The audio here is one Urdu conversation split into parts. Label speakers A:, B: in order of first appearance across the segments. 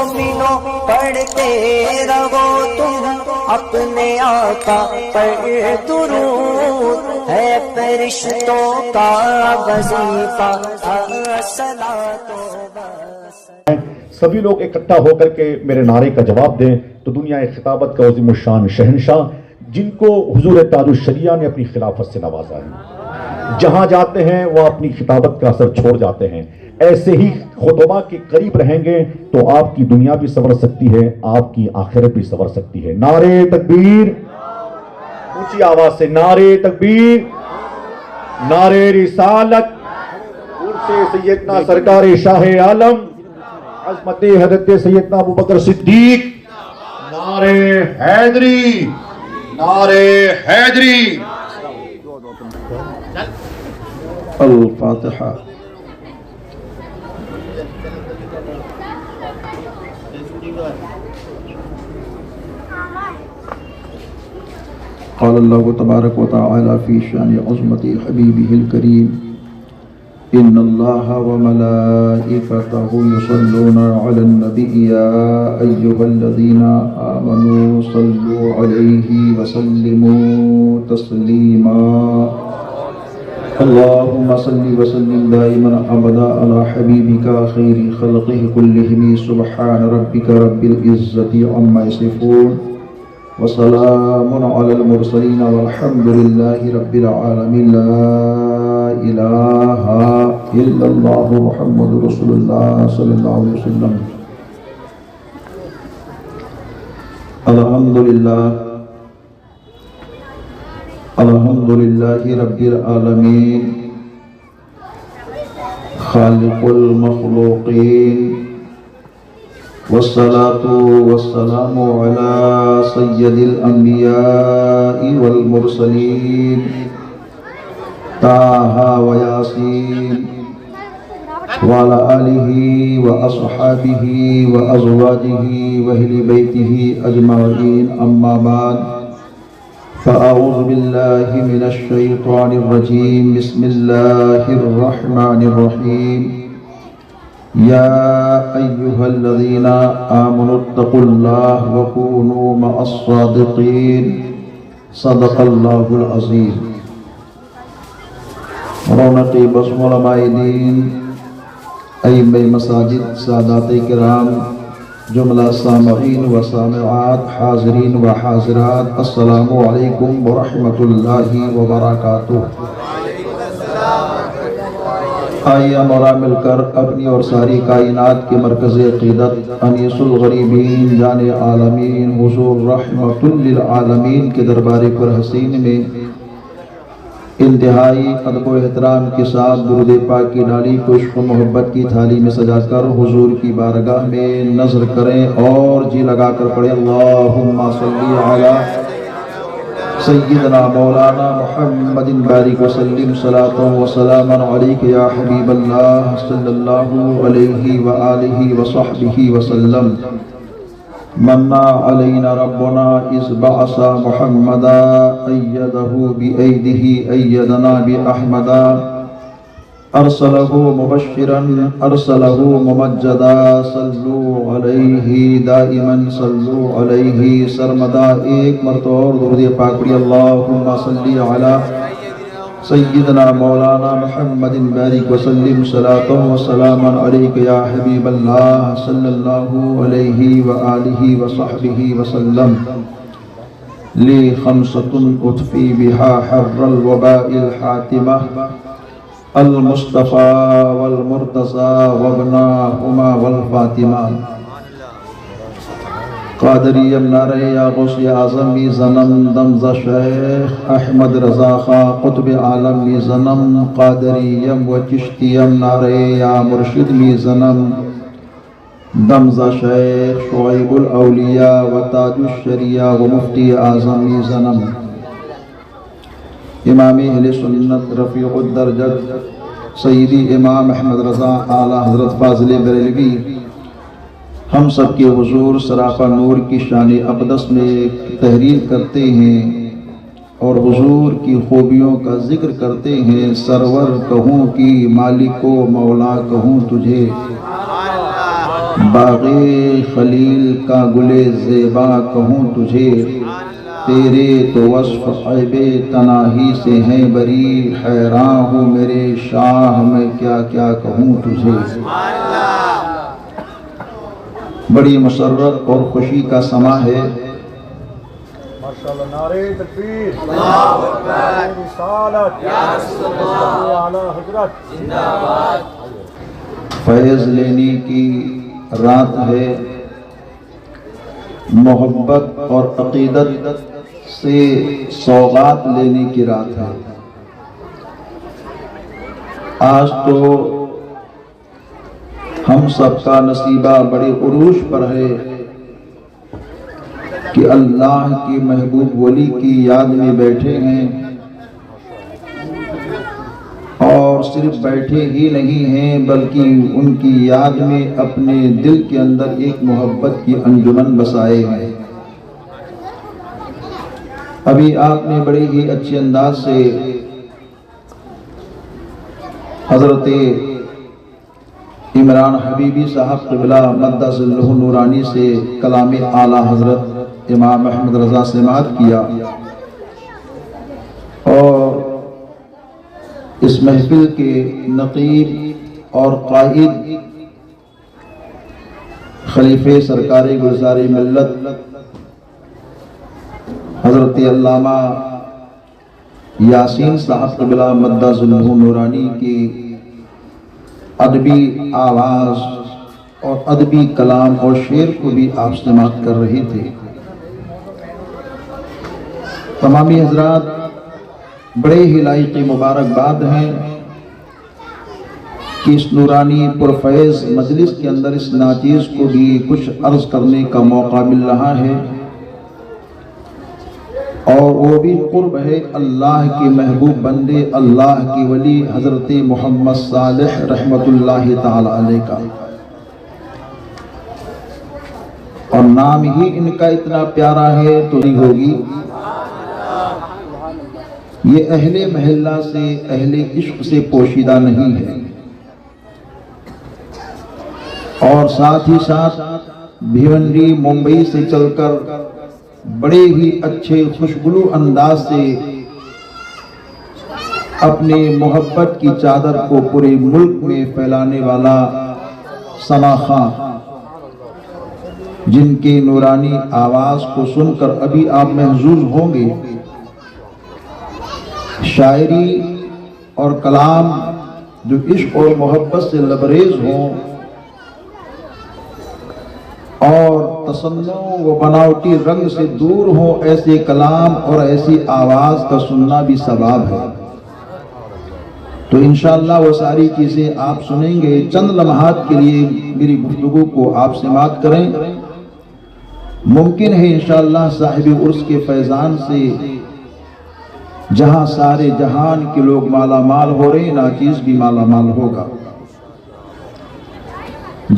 A: مومنوں پڑھتے رہو تم اپنے آقا پر درود، ہے فرشتوں کا وظیفہ الصلاۃ و
B: سبھی لوگ اکٹھا ہو کر کے میرے نعرے کا جواب دیں تو دنیا خطابت کا عظیم الشان شہنشاہ جن کو حضور تاج الشریعہ نے اپنی خلافت سے نوازا ہے، جہاں جاتے ہیں وہ اپنی خطابت کا اثر چھوڑ جاتے ہیں، ایسے ہی خطبہ کے قریب رہیں گے تو آپ کی دنیا بھی سنور سکتی ہے، آپ کی آخرت بھی سنور سکتی ہے۔ نعرے تکبیر، اونچی آواز سے نعرے تکبیر، نعرے رسالت، عرص سیدنا سرکار شاہ عالم عظمت حضرت سیدنا ابوبکر صدیق، نعرے حیدری، نعرے حیدری۔
C: الفاتحہ۔ قال اللہ تبارک و تعالی فی شان عظمت حبیبہ الکریم ان اللہ وملائکتہ یصلون علی النبی یا ایہا الذین آمنوا صلوا علیہ وسلموا تسلیما اللہم صل وسلم دائما ابدا علی حبیبک خیر خلقہ کلہم سبحان ربک رب العزت عما یصفون وسلام علی المرسلین والحمد للہ رب العالمین لا الہ الا اللہ محمد رسول اللہ صلی اللہ علیہ وسلم۔ الحمدللہ رب العالمین خالق المخلوقین والصلاة والسلام على سید الانبیاء والمرسلین طه ویاسین وعلى آلہ واصحابہ وازواجہ واہل بیتہ اجمعین اما بعد فاعوذ باللہ من الشیطان الرجیم بسم اللہ الرحمن الرحیم یا ایہا الذین آمنوا اتقوا اللہ وکونوا مع الصادقین صدق اللہ العظیم۔ رونق بزم علماء دین، ائمہ مساجد، سادات کرام، جملہ سامعین و سامعات، حاضرین و حاضرات، السلام علیکم ورحمۃ اللہ وبرکاتہ۔ آئیے ہمارا مل کر اپنی اور ساری کائنات کے مرکز عقیدت انیس الغریبین جان عالمین حضور رحمت للعالمین کے دربار پر حسین میں انتہائی ادب و احترام کے ساتھ درود پاک کی ڈالی کو عشق و محبت کی تھالی میں سجا کر حضور کی بارگاہ میں نظر کریں اور جی لگا کر پڑھیں اللہم صلی علی سیدنا مولانا محمد بارک وسلم صلاۃ و سلام علیک یا حبیب اللہ صلی اللہ علیہ وآلہ وصحبہ وسلم۔ منا علینا ربنا اذ بعث محمدا ایدہ بایدہ ایدنا باحمدا ارسلہ مبشرا ارسلہ ممجدا صلو علیہ دائما صلو علیہ سرمدا۔ ایک مرتبہ اور درود پاک پڑھی اللہم صلی علی سیدنا مولانا محمد بارک وسلم صلاۃ و سلام علیک یا حبیب اللہ صلی اللہ علیہ وآلہ وصحبہ وسلم۔ لی خمسۃ اطفی بہا حر الوباء الحاتمہ المصطفى والمرتضى وابناهما والفاطمہ۔ قادریم نعرہ یا غوث اعظم می زنم دمزہ شیخ احمد رضا خاں قطب عالم می زنم قادریم و چشتیم نعرہ یا مرشد می زنم دمزہ شیخ شعیب الاولیاء و تاج الشریعہ و مفتی اعظم می زنم۔ امام اہل سنت رفیع الدرجت سیدی امام احمد رضا اعلیٰ حضرت فاضل بریلوی ہم سب کے حضور سراپا نور کی شان اقدس میں تحریر کرتے ہیں اور حضور کی خوبیوں کا ذکر کرتے ہیں۔ سرور کہوں کی مالک و مولا کہوں تجھے، باغِ خلیل کا گلے زیبا کہوں تجھے، تیرے تو وصف عیب تناہی سے ہیں بری، حیران ہوں میرے شاہ میں کیا کیا کہوں تجھے۔ بڑی مسرت اور خوشی کا سما ہے۔
B: ماشاءاللہ، نعرہ تکبیر، اللہ اکبر، رسالت یا رسول اللہ، اعلی حضرت زندہ باد۔
C: فیض لینے کی رات ہے، محبت اور عقیدت سے سوغات لینے کی رات ہے۔ آج تو ہم سب کا نصیبہ بڑے عروج پر ہے کہ اللہ کی محبوب ولی کی یاد میں بیٹھے ہیں، اور صرف بیٹھے ہی نہیں ہیں بلکہ ان کی یاد میں اپنے دل کے اندر ایک محبت کی انجمن بسائے ہیں۔ ابھی آپ نے بڑے ہی اچھے انداز سے حضرت عمران حبیبی صاحب قبلہ مدہ ظلہ نورانی سے کلام اعلیٰ حضرت امام احمد رضا سماعت کیا، اور اس محفل کے نقیب اور قائد خلیفہ سرکار گلزار ملت حضرت علامہ یاسین صاحب قبلہ مدہ ظلہ نورانی کی ادبی آواز اور ادبی کلام اور شعر کو بھی آپ سماعت کر رہے تھے۔ تمامی حضرات بڑے ہی لائق مبارکباد ہیں کہ اس نورانی پرفیض مجلس کے اندر اس ناچیز کو بھی کچھ عرض کرنے کا موقع مل رہا ہے، اور وہ بھی قرب ہے اللہ کے محبوب بندے اللہ کی ولی حضرت محمد صالح رحمت اللہ تعالی علیہ کا، اور نام ہی ان کا اتنا پیارا ہے تو نہیں ہوگی۔ یہ اہل محلہ سے اہل عشق سے پوشیدہ نہیں ہے، اور ساتھ ہی ساتھ بھیونڈی ممبئی سے چل کر بڑے ہی اچھے خوشگلو انداز سے اپنے محبت کی چادر کو پورے ملک میں پھیلانے والا ثنا خان، جن کے نورانی آواز کو سن کر ابھی آپ محظوظ ہوں گے۔ شاعری اور کلام جو عشق اور محبت سے لبریز ہوں، اور تصنع و بناوٹی رنگ سے دور ہوں، ایسے کلام اور ایسی آواز کا سننا بھی ثواب ہے۔ تو انشاءاللہ وہ ساری چیزیں آپ سنیں گے۔ چند لمحات کے لیے میری گفتگو کو آپ سماعت کریں۔ ممکن ہے انشاءاللہ صاحب عرس کے فیضان سے جہاں سارے جہان کے لوگ مالا مال ہو رہے ہیں، ناچیز بھی مالا مال ہوگا۔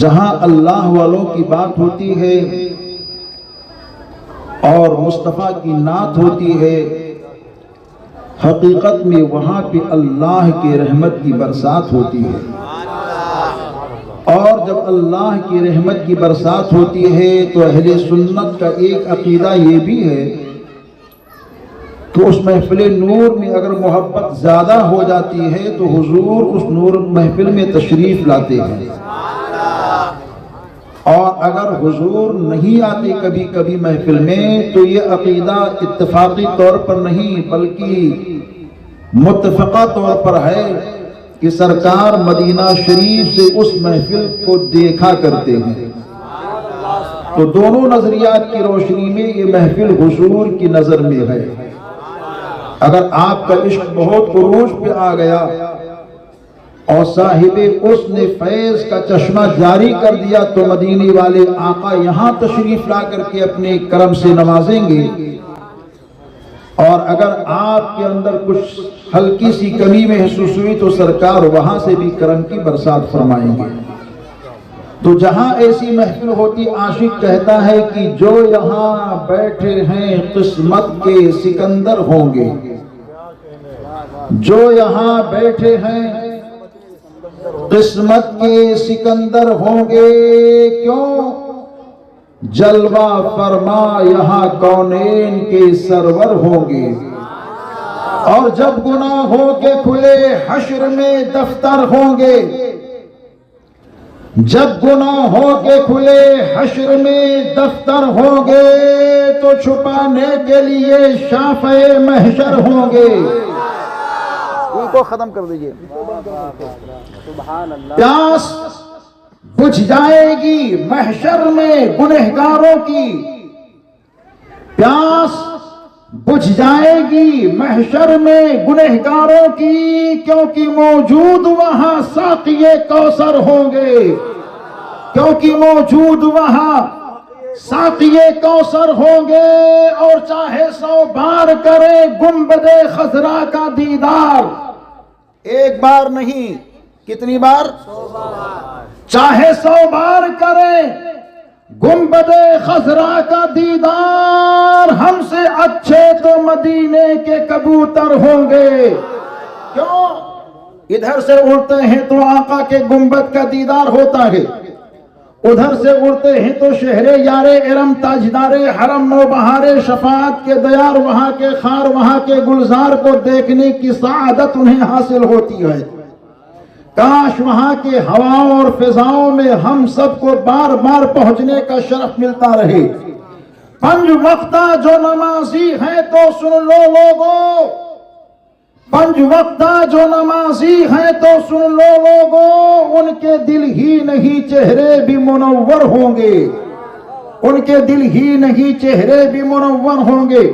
C: جہاں اللہ والوں کی بات ہوتی ہے اور مصطفیٰ کی نعت ہوتی ہے، حقیقت میں وہاں پہ اللہ کے رحمت کی برسات ہوتی ہے، اور جب اللہ کی رحمت کی برسات ہوتی ہے تو اہل سنت کا ایک عقیدہ یہ بھی ہے کہ اس محفل نور میں اگر محبت زیادہ ہو جاتی ہے تو حضور اس نور محفل میں تشریف لاتے ہیں، اور اگر حضور نہیں آتے کبھی کبھی محفل میں تو یہ عقیدہ اتفاقی طور پر نہیں بلکہ متفقہ طور پر ہے کہ سرکار مدینہ شریف سے اس محفل کو دیکھا کرتے ہیں۔ تو دونوں نظریات کی روشنی میں یہ محفل حضور کی نظر میں ہے۔ اگر آپ کا عشق بہت عروج پہ آ گیا اور صاحب اس نے فیض کا چشمہ جاری کر دیا تو مدینے والے آقا یہاں تشریف لا کر کے اپنے کرم سے نوازیں گے، اور اگر آپ کے اندر کچھ ہلکی سی کمی محسوس ہوئی تو سرکار وہاں سے بھی کرم کی برسات فرمائیں گے۔ تو جہاں ایسی محفل ہوتی عاشق کہتا ہے کہ جو یہاں بیٹھے ہیں قسمت کے سکندر ہوں گے، جو یہاں بیٹھے ہیں قسمت کے سکندر ہوں گے، کیوں؟ جلوہ فرما یہاں کونین کے سرور ہوں گے۔ اور جب گناہوں کے کھلے حشر میں دفتر ہوں گے، جب گناہوں کے کھلے حشر میں دفتر ہوں گے تو چھپانے کے لیے شافع محشر ہوں گے۔ ان کو ختم کر دیجئے۔ پیاس بجھ جائے گی محشر میں گنہگاروں کی، پیاس بجھ جائے گی محشر میں گنہگاروں کی، کیونکہ موجود وہاں ساقی کوثر ہوں گے، کیونکہ موجود وہاں ساقی کوثر ہوں گے۔ اور چاہے 100 بار کرے گنبد خضرا کا دیدار، ایک بار نہیں، کتنی بار؟ 100 بار۔ چاہے 100 بار کرے گنبد خضرا کا دیدار، ہم سے اچھے تو مدینے کے کبوتر ہوں گے۔ کیوں؟ ادھر سے اڑتے ہیں تو آقا کے گنبد کا دیدار ہوتا ہے، ادھر سے اڑتے ہیں تو شہر یار ارم تاجدار حرم نوبہار شفاعت کے دیار، وہاں کے خار وہاں کے گلزار کو دیکھنے کی سعادت انہیں حاصل ہوتی ہے۔ کاش وہاں کے ہواؤں اور فضاؤں میں ہم سب کو بار بار پہنچنے کا شرف ملتا رہے۔ 5 وقتہ جو نمازی ہیں تو سن لو لوگوں، 5 وقتہ جو نمازی ہیں تو سن لو لوگوں، ان کے دل ہی نہیں چہرے بھی منور ہوں گے، ان کے دل ہی نہیں چہرے بھی منور ہوں گے۔